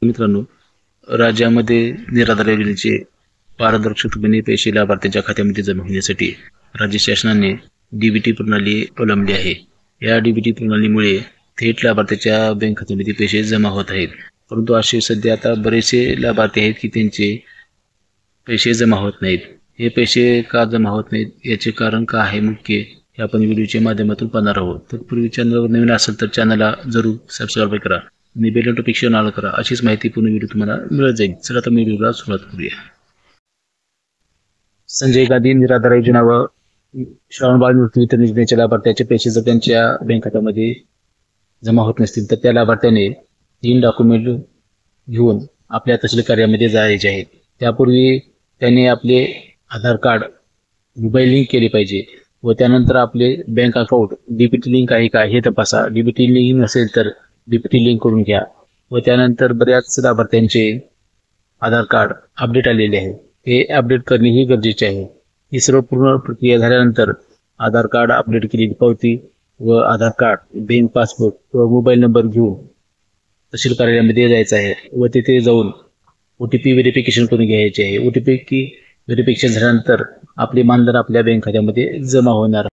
मित्रांनो, राज्यामध्ये निराधार योजनेचे पारदर्शकपणे पैसे लाभार्थ्यांच्या खात्यामध्ये जमा होण्यासाठी राज्य शासनाने डीबीटी प्रणाली अवलंबली आहे। या डीबीटी प्रणालीमुळे थेट लाभार्थ्याच्या बँक खात्यामध्ये पैसे जमा होत आहेत। परंतु असे सध्या आता बरेचसे लाभार्थी आहेत की त्यांचे पैसे जमा होत नाहीत। हे पैसे का जमा होत नाहीत याचे कारण काय आहे मुख्य हे आपण व्हिडिओच्या माध्यमातून पाहणार आहोत। तर पूर्वी चॅनलवर नवीन असेल तर चॅनलला जरूर सबस्क्राइब करा आणि बेल नोटिफिकेशन ऑन करा। अशीच माहिती पूर्ण व्हिडिओ तुम्हाला मिळत जाईल। चला तर मी व्हिडिओला सुरुवात करूया। संजय गांधी निराधार योजना व श्रावण बाळ मृत्यू वितरण योजनेच्या लाभार्थ्याचे पैसे जर त्यांच्या बँक खात्यामध्ये जमा होत नसतील तर त्या लाभार्थ्याने 3 डॉक्युमेंट घेऊन आपल्या तहसील कार्यालयामध्ये जायचे आहेत। त्यापूर्वी त्यांनी आपले आधार कार्ड मोबाईल लिंक केले पाहिजे व त्यानंतर आपले बँक अकाउंट डीबीटी लिंक आहे का हे तपासा। डीबीटी लिंक नसेल तर डीबीटी लिंक करून घ्या व त्यानंतर बऱ्याच लाभार्थ्यांचे आधार कार्ड अपडेट आलेले आहे, हे अपडेट करणे ही गरजेचे आहे। ही सर्व पूर्ण प्रक्रिया झाल्यानंतर आधार कार्ड अपडेट केलेली पावती व आधार कार्ड, बँक पासबुक व मोबाईल नंबर घेऊन तहसील कार्यालयामध्ये जायचं आहे व तिथे जाऊन OTP व्हेरिफिकेशन करून घ्यायचे आहे। OTP व्हेरिफिकेशन झाल्यानंतर आपले मानधन आपल्या बँक खात्यामध्ये जमा होणार।